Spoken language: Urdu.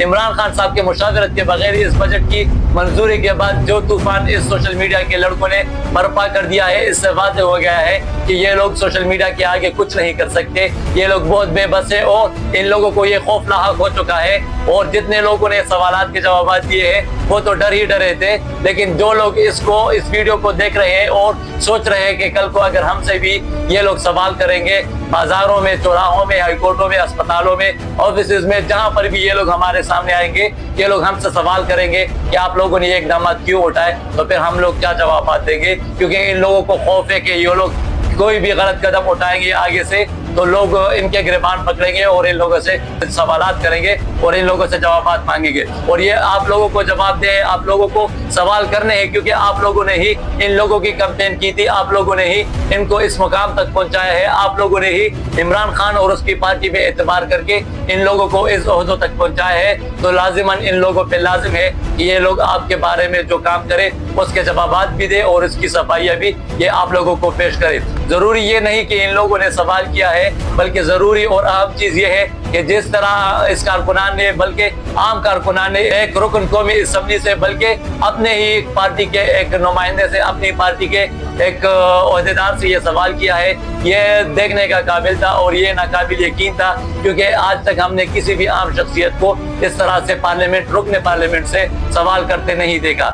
عمران خان صاحب کے مشاورت کے بغیر اس بجٹ کی منظوری کے بعد جو طوفان اس سوشل میڈیا کے لڑکوں نے برپا کر دیا ہے، اس سے واضح ہو گیا ہے کہ یہ لوگ سوشل میڈیا کے آگے کچھ نہیں کر سکتے. یہ لوگ بہت بے بس ہیں اور ان لوگوں کو یہ خوف لاحق ہو چکا ہے. اور جتنے لوگوں نے سوالات کے جوابات دیے ہیں وہ تو ڈر ہی ڈرے تھے، لیکن جو لوگ اس ویڈیو کو دیکھ رہے ہیں اور سوچ رہے ہیں کہ کل کو اگر ہم سے بھی یہ لوگ سوال کریں گے بازاروں میں، چوراہوں میں، ہائی کورٹوں میں، اسپتالوں میں، آفیسز میں، جہاں پر بھی یہ لوگ ہمارے سامنے آئیں گے، یہ لوگ ہم سے سوال کریں گے کہ آپ لوگوں نے یہ اقدامات کیوں اٹھائے، تو پھر ہم لوگ کیا جوابات دیں گے؟ کیونکہ ان لوگوں کو خوف ہے کہ یہ لوگ کوئی بھی غلط قدم اٹھائیں گے آگے سے تو لوگ ان کے گریبان پکڑیں گے اور ان لوگوں سے سوالات کریں گے اور ان لوگوں سے جوابات مانگیں گے. اور یہ آپ لوگوں کو جواب دے، آپ لوگوں کو سوال کرنے ہیں، کیونکہ آپ لوگوں نے ہی ان لوگوں کی کمپین کی تھی، آپ لوگوں نے ہی ان کو اس مقام تک پہنچایا ہے، آپ لوگوں نے ہی عمران خان اور اس کی پارٹی پہ اعتبار کر کے ان لوگوں کو اس عہدوں تک پہنچایا ہے. تو لازماً ان لوگوں پہ لازم ہے کہ یہ لوگ آپ کے بارے میں جو کام کرے اس کے جوابات بھی دے اور اس کی صفائیاں بھی یہ آپ لوگوں کو پیش کرے. ضروری یہ نہیں کہ ان لوگوں نے سوال کیا ہے، بلکہ ضروری اور اہم چیز یہ ہے کہ جس طرح اس کارکنان نے، بلکہ عام کارکنان نے ایک رکن قومی اسمبلی سے، بلکہ اپنے ہی پارٹی کے ایک نمائندے سے، اپنی پارٹی کے ایک عہدیدار سے یہ سوال کیا ہے، یہ دیکھنے کا قابل تھا اور یہ ناقابل یقین تھا. کیونکہ آج تک ہم نے کسی بھی عام شخصیت کو اس طرح سے رکن پارلیمنٹ سے سوال کرتے نہیں دیکھا.